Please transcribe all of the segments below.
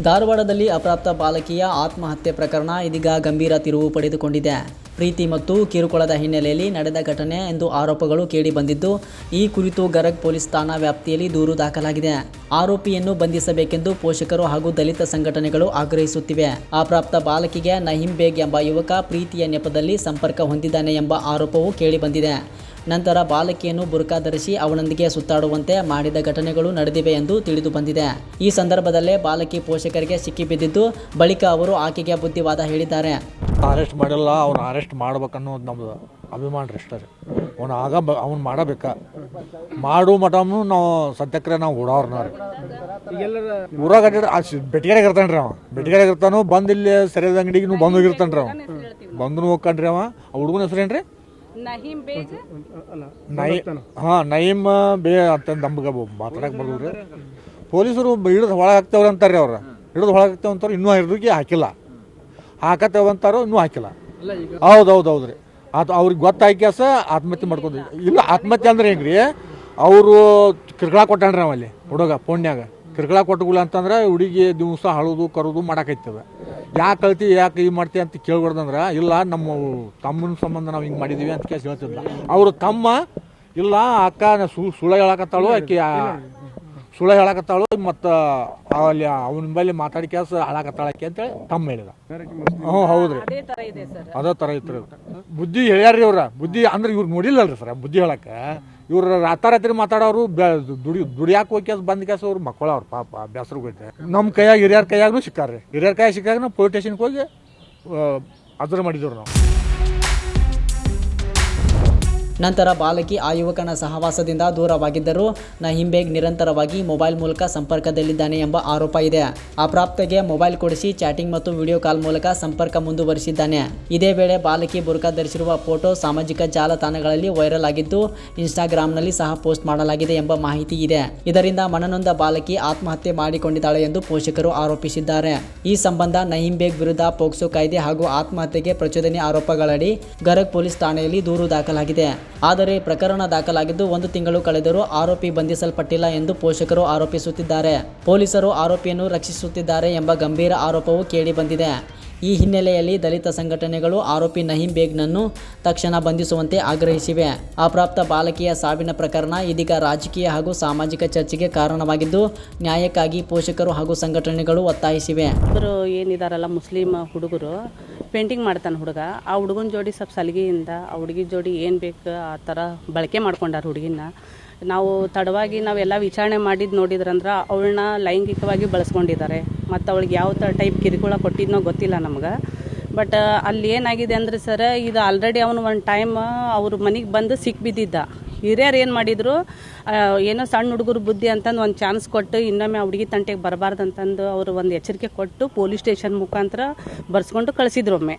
ಧಾರವಾಡದಲ್ಲಿ ಅಪ್ರಾಪ್ತ ಬಾಲಕಿಯ ಆತ್ಮಹತ್ಯೆ ಪ್ರಕರಣ ಇದೀಗ ಗಂಭೀರ ತಿರುವು ಪಡೆದುಕೊಂಡಿದೆ. ಪ್ರೀತಿ ಮತ್ತು ಕಿರುಕುಳದ ಹಿನ್ನೆಲೆಯಲ್ಲಿ ನಡೆದ ಘಟನೆ ಎಂದು ಆರೋಪಗಳು ಕೇಳಿಬಂದಿದ್ದು, ಈ ಕುರಿತು ಗರಗ್ ಪೊಲೀಸ್ ಠಾಣಾ ವ್ಯಾಪ್ತಿಯಲ್ಲಿ ದೂರು ದಾಖಲಾಗಿದೆ. ಆರೋಪಿಯನ್ನು ಬಂಧಿಸಬೇಕೆಂದು ಪೋಷಕರು ಹಾಗೂ ದಲಿತ ಸಂಘಟನೆಗಳು ಆಗ್ರಹಿಸುತ್ತಿವೆ. ಅಪ್ರಾಪ್ತ ಬಾಲಕಿಗೆ ನಹೀಂ ಬೇಗ್ ಎಂಬ ಯುವಕ ಪ್ರೀತಿಯ ನೆಪದಲ್ಲಿ ಸಂಪರ್ಕ ಹೊಂದಿದ್ದಾನೆ ಎಂಬ ಆರೋಪವೂ ಕೇಳಿಬಂದಿದೆ. ನಂತರ ಬಾಲಕಿಯನ್ನು ಬುರ್ಕಾ ಧರಿಸಿ ಅವನೊಂದಿಗೆ ಸುತ್ತಾಡುವಂತೆ ಮಾಡಿದ ಘಟನೆಗಳು ನಡೆದಿವೆ ಎಂದು ತಿಳಿದು ಬಂದಿದೆ. ಈ ಸಂದರ್ಭದಲ್ಲೇ ಬಾಲಕಿ ಪೋಷಕರಿಗೆ ಸಿಕ್ಕಿಬಿದ್ದಿದ್ದು, ಬಳಿಕ ಅವರು ಆಕೆಗೆ ಬುದ್ಧಿವಾದ ಹೇಳಿದ್ದಾರೆ. ಅರೆಸ್ಟ್ ಮಾಡಿಲ್ಲ, ಅವ್ನು ಅರೆಸ್ಟ್ ಮಾಡ್ಬೇಕನ್ನೋದು ನಮ್ಮದು ಅಭಿಮಾನ ರೀ ಅಷ್ಟೇ. ಅವ್ನು ಮಾಡಬೇಕಾ ಮಾಡು ಮಟನು ನಾವು ಸದ್ಯಕ್ಕೆ ನಾವು ಓಡಾವ್ರನ್ನ ರೀ ಊರಾಗ ಬೆಟ್ಟಿಗೆರೆಗೆ ಇರ್ತಾನೆ ರೀ. ಬೆಟ್ಟಿಗೆರೆಗೆ ಇರ್ತಾನು, ಬಂದು ಇಲ್ಲಿ ಸರಿಯಾದ ಅಂಗಡಿಗೆ ಬಂದು ಹೋಗಿರ್ತಾನೆ ರೀ. ಬಂದು ಹೋಗ್ಕಂಡ್ರಿ ಹುಡುಗನ ಹೆಸರೇನ್ರಿ? ನಹೀಂ ಬೇಗ್. ನಹೀಂ ಬೇ ಅಂತ ನಮ್ಗೆ ಮಾತಾಡಕ್ಕೆ ಬರ್ದ್ರಿ. ಪೊಲೀಸರು ಹಿಡಿದು ಒಳಗೆ ಹಾಕ್ತೇವ್ರಿ ಅಂತಾರೆ. ಅವ್ರು ಹಿಡಿದು ಒಳಗೆ ಹಾಕ್ತೇವೆ ಅಂತಾರೆ, ಇನ್ನೂ ಹಿಡಿದುಗೆ ಹಾಕಿಲ್ಲ. ಹಾಕತ್ತೇವೆ ಅಂತಾರೋ ಇನ್ನೂ ಹಾಕಿಲ್ಲ. ಹೌದ್ರಿ. ಅದು ಅವ್ರಿಗೆ ಗೊತ್ತಾಯ್ಕೆಸ ಆತ್ಮಹತ್ಯೆ ಮಾಡ್ಕೊಂಡು ಇಲ್ಲ. ಆತ್ಮಹತ್ಯೆ ಅಂದ್ರೆ ಹೆಂಗ್ರಿ, ಅವರು ಕಿರ್ಕಳ ಕೊಟ್ಟಾನ್ರಿ ಅವಲ್ಲಿ ಹುಡುಗ ಫೋನ್ಯಾಗ. ಕಿರ್ಕಳ ಕೊಟ್ಟಗುಲ್ಲ ಅಂತಂದ್ರೆ ಹುಡುಗಿ ದಿವಸ ಹಳೋದು ಕರೋದು ಮಾಡಾಕೈತದ. ಯಾಕೆ ಕಳ್ತಿ, ಯಾಕೆ ಈ ಮಾಡ್ತೀವಿ ಅಂತ ಕೇಳ್ಬಾರ್ದಂದ್ರೆ, ಇಲ್ಲ ನಮ್ಮ ತಮ್ಮನ ಸಂಬಂಧ ನಾವು ಹಿಂಗೆ ಮಾಡಿದ್ದೀವಿ ಅಂತ ಕೇಸ್ ಹೇಳ್ತಿದ್ದ. ಅವರು ತಮ್ಮ ಇಲ್ಲ ಅಕ್ಕ ಸುಳ್ಳ ಹೇಳಕತ್ತಾಳು, ಆಕೆ ಸುಳ್ಳ ಹೇಳಕತ್ತಾಳು, ಮತ್ತು ಅಲ್ಲಿ ಅವನ ಮೇಲೆ ಮಾತಾಡಿ ಕೇಸ್ ಹಾಳಾಕತ್ತಾಳಕ್ಕೆ ಅಂತೇಳಿ ತಮ್ಮ ಹೇಳಿದ. ಹೌದ್ರಿ, ಅದೇ ಥರ ಇತ್ತು. ಬುದ್ಧಿ ಹೇಳ್ಯಾರ್ರಿ ಅವ್ರ. ಬುದ್ಧಿ ಅಂದ್ರೆ ಇವ್ರು ನೋಡಿಲ್ಲಲ್ರಿ ಸರ್ ಬುದ್ಧಿ ಹೇಳಕ್ಕೆ. ಇವ್ರು ರಾತ್ರಿ ಮಾತಾಡೋರು ದುಡಿಯಾಕೆ ಹೋಗಿ ಬಂದ ಕೇಸ ಅವ್ರು ಮಕ್ಕಳು ಅವ್ರು ಪಾಪ ಬೇಸರಿಗೆ ಹೋಯ್ತೆ. ನಮ್ಮ ಕೈಯಾಗ ಹಿರಿಯರ ಕೈಯಾಗೂ ಸಿಕ್ಕಾರ್ರಿ. ಹಿರಿಯರ ಕೈಯಾಗ ಸಿಕ್ಕಾಗ ನಾವು ಪೊಲೀಸ್ ಸ್ಟೇಷನ್ಗೆ ಹೋಗಿ ಅದ್ರ ಮಾಡಿದವ್ರು ನಾವು. ನಂತರ ಬಾಲಕಿ ಆ ಯುವಕನ ಸಹವಾಸದಿಂದ ದೂರವಾಗಿದ್ದರೂ ನಹೀಂ ಬೇಗ್ ನಿರಂತರವಾಗಿ ಮೊಬೈಲ್ ಮೂಲಕ ಸಂಪರ್ಕದಲ್ಲಿದ್ದಾನೆ ಎಂಬ ಆರೋಪ ಇದೆ. ಅಪ್ರಾಪ್ತೆಗೆ ಮೊಬೈಲ್ ಕೊಡಿಸಿ ಚಾಟಿಂಗ್ ಮತ್ತು ವಿಡಿಯೋ ಕಾಲ್ ಮೂಲಕ ಸಂಪರ್ಕ ಮುಂದುವರಿಸಿದ್ದಾನೆ. ಇದೇ ವೇಳೆ ಬಾಲಕಿ ಬುರ್ಕಾ ಧರಿಸಿರುವ ಫೋಟೋ ಸಾಮಾಜಿಕ ಜಾಲತಾಣಗಳಲ್ಲಿ ವೈರಲ್ ಆಗಿದ್ದು, ಇನ್ಸ್ಟಾಗ್ರಾಂನಲ್ಲಿ ಸಹ ಪೋಸ್ಟ್ ಮಾಡಲಾಗಿದೆ ಎಂಬ ಮಾಹಿತಿ ಇದೆ. ಇದರಿಂದ ಮನನೊಂದ ಬಾಲಕಿ ಆತ್ಮಹತ್ಯೆ ಮಾಡಿಕೊಂಡಿದ್ದಾಳೆ ಎಂದು ಪೋಷಕರು ಆರೋಪಿಸಿದ್ದಾರೆ. ಈ ಸಂಬಂಧ ನಹೀಂ ಬೇಗ್ ವಿರುದ್ಧ ಪೋಕ್ಸೋ ಕಾಯ್ದೆ ಹಾಗೂ ಆತ್ಮಹತ್ಯೆಗೆ ಪ್ರಚೋದನೆ ಆರೋಪಗಳಡಿ ಗರಗ್ ಪೊಲೀಸ್ ಠಾಣೆಯಲ್ಲಿ ದೂರು ದಾಖಲಾಗಿದೆ. ಆದರೆ ಪ್ರಕರಣ ದಾಖಲಾಗಿದ್ದು 1 ತಿಂಗಳು ಕಳೆದರೂ ಆರೋಪಿ ಬಂಧಿಸಲ್ಪಟ್ಟಿಲ್ಲ ಎಂದು ಪೋಷಕರು ಆರೋಪಿಸುತ್ತಿದ್ದಾರೆ. ಪೊಲೀಸರು ಆರೋಪಿಯನ್ನು ರಕ್ಷಿಸುತ್ತಿದ್ದಾರೆ ಎಂಬ ಗಂಭೀರ ಆರೋಪವೂ ಕೇಳಿಬಂದಿದೆ. ಈ ಹಿನ್ನೆಲೆಯಲ್ಲಿ ದಲಿತ ಸಂಘಟನೆಗಳು ಆರೋಪಿ ನಹೀಂ ಬೇಗ್ನನ್ನು ತಕ್ಷಣ ಬಂಧಿಸುವಂತೆ ಆಗ್ರಹಿಸಿವೆ. ಅಪ್ರಾಪ್ತ ಬಾಲಕಿಯ ಸಾವಿನ ಪ್ರಕರಣ ಇದೀಗ ರಾಜಕೀಯ ಹಾಗೂ ಸಾಮಾಜಿಕ ಚರ್ಚೆಗೆ ಕಾರಣವಾಗಿದ್ದು, ನ್ಯಾಯಕ್ಕಾಗಿ ಪೋಷಕರು ಹಾಗೂ ಸಂಘಟನೆಗಳು ಒತ್ತಾಯಿಸಿವೆ. ಇಬ್ಬರು ಏನಿದಾರಲ್ಲ ಮುಸ್ಲಿಂ ಹುಡುಗರು, ಪೇಂಟಿಂಗ್ ಮಾಡ್ತಾನೆ ಹುಡುಗ. ಆ ಹುಡುಗನ ಜೋಡಿ ಸ್ವಲ್ಪ ಸಲಿಗೆಯಿಂದ ಆ ಹುಡುಗಿ ಜೋಡಿ ಏನು ಬೇಕು ಆ ಥರ ಬಳಕೆ ಮಾಡ್ಕೊಂಡಾರ ಹುಡುಗಿನ. ನಾವು ತಡವಾಗಿ ನಾವೆಲ್ಲ ವಿಚಾರಣೆ ಮಾಡಿದ್ದು ನೋಡಿದ್ರಂದ್ರೆ ಅವಳನ್ನ ಲೈಂಗಿಕವಾಗಿ ಬಳಸ್ಕೊಂಡಿದ್ದಾರೆ. ಮತ್ತು ಅವಳಿಗೆ ಯಾವ ಟೈಪ್ ಕಿರುಕುಳ ಕೊಟ್ಟಿದ್ನೋ ಗೊತ್ತಿಲ್ಲ ನಮ್ಗೆ. ಬಟ್ ಅಲ್ಲಿ ಏನಾಗಿದೆ ಅಂದರೆ ಸರ್, ಇದು ಆಲ್ರೆಡಿ ಅವನು ಒಂದು ಟೈಮ್ ಅವ್ರ ಮನೆಗೆ ಬಂದು ಸಿಕ್ಬಿದ್ದಿದ್ದ. ಹಿರಿಯರು ಏನು ಮಾಡಿದರು, ಏನೋ ಸಣ್ಣ ಹುಡುಗರು ಬುದ್ಧಿ ಅಂತಂದು ಒಂದು ಚಾನ್ಸ್ ಕೊಟ್ಟು ಇನ್ನೊಮ್ಮೆ ಆ ಹುಡುಗಿ ತಂಟೆಗೆ ಬರಬಾರ್ದು ಅಂತಂದು ಅವರು ಒಂದು ಎಚ್ಚರಿಕೆ ಕೊಟ್ಟು ಪೊಲೀಸ್ ಸ್ಟೇಷನ್ ಮುಖಾಂತರ ಬರ್ಸ್ಕೊಂಡು ಕಳಿಸಿದ್ರು ಒಮ್ಮೆ.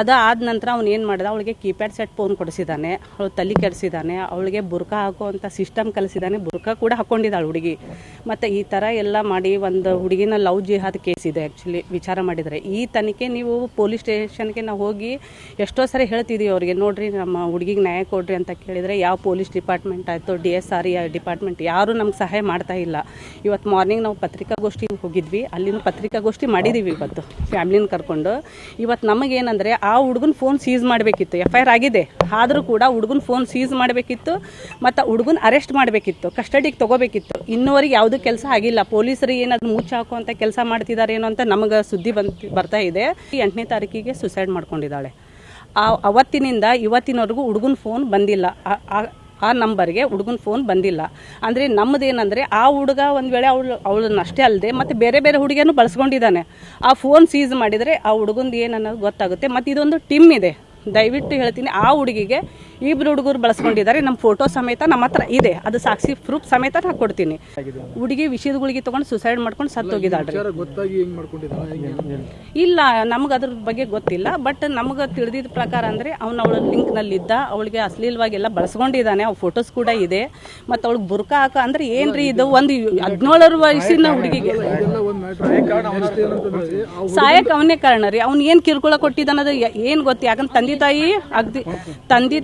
ಅದಾದ ನಂತರ ಅವ್ನು ಏನು ಮಾಡಿದ, ಅವಳಿಗೆ ಕೀಪ್ಯಾಡ್ ಸೆಟ್ ಫೋನ್ ಕೊಡಿಸಿದ್ದಾನೆ, ಅವಳು ತಲೆ ಕೆಡಿಸಿದ್ದಾನೆ, ಅವಳಿಗೆ ಬುರ್ಕಾ ಹಾಕುವಂಥ ಸಿಸ್ಟಮ್ ಕಲಿಸಿದ್ದಾನೆ. ಬುರ್ಕಾ ಕೂಡ ಹಾಕ್ಕೊಂಡಿದ್ದಾಳೆ ಹುಡುಗಿ. ಮತ್ತು ಈ ಥರ ಎಲ್ಲ ಮಾಡಿ ಒಂದು ಹುಡುಗಿನ ಲವ್ ಜಿಹಾದ್ ಕೇಸ್ ಇದೆ ಆ್ಯಕ್ಚುಲಿ ವಿಚಾರ ಮಾಡಿದರೆ. ಈ ತನಿಖೆ ನೀವು ಪೊಲೀಸ್ ಸ್ಟೇಷನ್ಗೆ ನಾವು ಹೋಗಿ ಎಷ್ಟೋ ಸರಿ ಹೇಳ್ತಿದ್ದೀವಿ ಅವ್ರಿಗೆ, ನೋಡಿರಿ ನಮ್ಮ ಹುಡುಗಿಗೆ ನ್ಯಾಯ ಕೊಡ್ರಿ ಅಂತ ಕೇಳಿದರೆ ಯಾವ ಪೊಲೀಸ್ ಡಿಪಾರ್ಟ್ಮೆಂಟ್ ಆಯಿತು, DSR ಡಿಪಾರ್ಟ್ಮೆಂಟ್ ಯಾರೂ ನಮ್ಗೆ ಸಹಾಯ ಮಾಡ್ತಾ ಇಲ್ಲ. ಇವತ್ತು ಮಾರ್ನಿಂಗ್ ನಾವು ಪತ್ರಿಕಾಗೋಷ್ಠಿಗೆ ಹೋಗಿದ್ವಿ, ಅಲ್ಲಿನ ಪತ್ರಿಕಾಗೋಷ್ಠಿ ಮಾಡಿದ್ದೀವಿ ಇವತ್ತು ಫ್ಯಾಮ್ಲಿನ ಕರ್ಕೊಂಡು. ಇವತ್ತು ನಮಗೇನಂದರೆ ಆ ಹುಡುಗನ ಫೋನ್ ಸೀಸ್ ಮಾಡಬೇಕಿತ್ತು. FIR ಆಗಿದೆ, ಆದರೂ ಕೂಡ ಹುಡುಗನ ಫೋನ್ ಸೀಸ್ ಮಾಡಬೇಕಿತ್ತು ಮತ್ತು ಹುಡುಗನ ಅರೆಸ್ಟ್ ಮಾಡಬೇಕಿತ್ತು, ಕಸ್ಟಡಿಗೆ ತೊಗೋಬೇಕಿತ್ತು. ಇನ್ನೂವರೆಗೆ ಯಾವುದೂ ಕೆಲಸ ಆಗಿಲ್ಲ. ಪೊಲೀಸರು ಏನಾದ್ರು ಮುಚ್ಚಿ ಹಾಕುವಂಥ ಕೆಲಸ ಮಾಡ್ತಿದ್ದಾರೇನೋ ಅಂತ ನಮಗೆ ಸುದ್ದಿ ಬರ್ತಾ ಇದೆ. 8ನೇ ತಾರೀಕಿಗೆ ಸುಸೈಡ್ ಮಾಡ್ಕೊಂಡಿದ್ದಾಳೆ. ಅವತ್ತಿನಿಂದ ಇವತ್ತಿನವರೆಗೂ ಹುಡುಗನ ಫೋನ್ ಬಂದಿಲ್ಲ. ಆ ನಂಬರ್ಗೆ ಹುಡುಗನ ಫೋನ್ ಬಂದಿಲ್ಲ. ಅಂದರೆ ನಮ್ಮದೇನಂದರೆ ಆ ಹುಡುಗ ಒಂದು ವೇಳೆ ಅವಳನ್ನ ಅಷ್ಟೇ ಅಲ್ಲದೆ ಮತ್ತು ಬೇರೆ ಬೇರೆ ಹುಡುಗಿಯನ್ನು ಬಳಸ್ಕೊಂಡಿದ್ದಾನೆ. ಆ ಫೋನ್ ಸೀಸ್ ಮಾಡಿದರೆ ಆ ಹುಡುಗಂದು ಏನನ್ನೋದು ಗೊತ್ತಾಗುತ್ತೆ. ಮತ್ತು ಇದೊಂದು ಟೀಮ್ ಇದೆ, ದಯವಿಟ್ಟು ಹೇಳ್ತೀನಿ. ಆ ಹುಡುಗಿಗೆ 2 ಹುಡುಗರು ಬಳಸ್ಕೊಂಡಿದ್ದಾರೆ. ನಮ್ಮ ಫೋಟೋ ಸಮೇತ ನಮ್ಮ ಹತ್ರ ಇದೆ, ಅದು ಸಾಕ್ಷಿ ಪ್ರೂಫ್ ಸಮೇತ ನಾನು ಕೊಡ್ತೀನಿ. ಹುಡುಗಿ ವಿಷಯದ ಗುಳಿಗೆ ತೊಗೊಂಡು ಸುಸೈಡ್ ಮಾಡ್ಕೊಂಡು ಸತ್ತೋಗಿದ್ದಾಳೆ. ಇಲ್ಲ, ನಮ್ಗೆ ಅದ್ರ ಬಗ್ಗೆ ಗೊತ್ತಿಲ್ಲ. ಬಟ್ ನಮ್ಗೆ ತಿಳಿದಿದ್ದ ಪ್ರಕಾರ ಅಂದರೆ ಅವಳ ಲಿಂಕ್ನಲ್ಲಿದ್ದ, ಅವಳಿಗೆ ಅಶ್ಲೀಲವಾಗಿ ಎಲ್ಲ ಬಳಸ್ಕೊಂಡಿದ್ದಾನೆ. ಅವು ಫೋಟೋಸ್ ಕೂಡ ಇದೆ. ಮತ್ತು ಅವಳಿಗೆ ಬುರ್ಕಾ ಹಾಕ ಅಂದರೆ ಏನ್ರಿ ಇದು, ಒಂದು 17 ವಯಸ್ಸಿನ ಹುಡುಗಿಗೆ ಸಾಯಕ್ಕೆ ಅವನೇ ಕಾರಣ ರೀ. ಅವ್ನು ಏನು ಕಿರುಕುಳ ಕೊಟ್ಟಿದ್ದಾನದು ಏನು ಗೊತ್ತು. ಯಾಕಂದ್ರೆ ತಂದೆ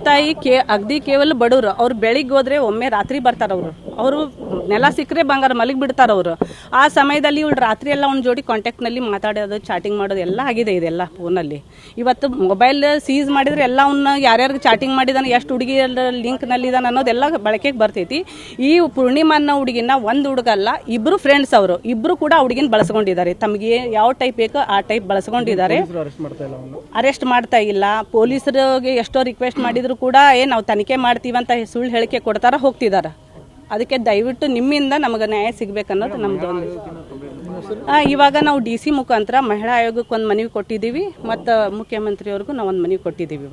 ತಾಯಿ ಅಗ್ದಿ ಕೇವಲ ಬಡವರು. ಅವ್ರು ಬೆಳಿಗ್ಗೆ ಹೋದ್ರೆ ಒಮ್ಮೆ ರಾತ್ರಿ ಬರ್ತಾರೆ. ಅವರು ನೆಲ ಸಿಕ್ಕರೆ ಬಂಗಾರ ಮಲಗಿ ಬಿಡ್ತಾರೆ ಅವರು. ಆ ಸಮಯದಲ್ಲಿ ಇವಳು ರಾತ್ರಿ ಎಲ್ಲ ಅವ್ನ ಜೋಡಿ ಕಾಂಟ್ಯಾಕ್ಟ್ನಲ್ಲಿ ಮಾತಾಡೋದು, ಚಾಟಿಂಗ್ ಮಾಡೋದು ಎಲ್ಲ ಆಗಿದೆ ಇದೆಲ್ಲ ಫೋನಲ್ಲಿ. ಇವತ್ತು ಮೊಬೈಲ್ ಸೀಸ್ ಮಾಡಿದ್ರೆ ಎಲ್ಲ ಅವನ್ನ ಯಾರ್ಯಾರಿಗೆ ಚಾಟಿಂಗ್ ಮಾಡಿದಾನೆ, ಎಷ್ಟು ಹುಡುಗಿ ಲಿಂಕ್ನಲ್ಲಿ ಇದಾನೆ ಅನ್ನೋದೆಲ್ಲ ಬಳಕೆಗೆ ಬರ್ತೈತಿ. ಈ ಪೂರ್ಣಿಮಾ ಅನ್ನೋ ಹುಡುಗಿನ ಒಂದು ಹುಡುಗಲ್ಲ, ಇಬ್ಬರು ಫ್ರೆಂಡ್ಸ್ ಅವರು, ಇಬ್ಬರು ಕೂಡ ಹುಡುಗಿನ ಬಳಸ್ಕೊಂಡಿದ್ದಾರೆ. ತಮಗೆ ಯಾವ ಟೈಪ್ ಬೇಕೋ ಆ ಟೈಪ್ ಬಳಸ್ಕೊಂಡಿದ್ದಾರೆ. ಅರೆಸ್ಟ್ ಮಾಡ್ತಾ ಇಲ್ಲ. ಪೊಲೀಸರಿಗೆ ಎಷ್ಟೋ ರಿಕ್ವೆಸ್ಟ್ ಮಾಡಿದ್ರು ಕೂಡ ನಾವು ತನಿಖೆ ಮಾಡ್ತೀವಂತ ಸುಳ್ಳು ಹೇಳಿಕೆ ಕೊಡ್ತಾರ, ಹೋಗ್ತಿದ್ದಾರೆ. ಅದಕ್ಕೆ ದಯವಿಟ್ಟು ನಿಮ್ಮಿಂದ ನಮಗೆ ನ್ಯಾಯ ಸಿಗ್ಬೇಕನ್ನೋದು ನಮ್ದು ಒಂದು. ಇವಾಗ ನಾವು DC ಮುಖಾಂತರ ಮಹಿಳಾ ಆಯೋಗಕ್ಕೆ ಒಂದು ಮನವಿ ಕೊಟ್ಟಿದ್ದೀವಿ ಮತ್ತು ಮುಖ್ಯಮಂತ್ರಿಯವ್ರಿಗೂ ನಾವು ಒಂದು ಮನವಿ ಕೊಟ್ಟಿದ್ದೀವಿ.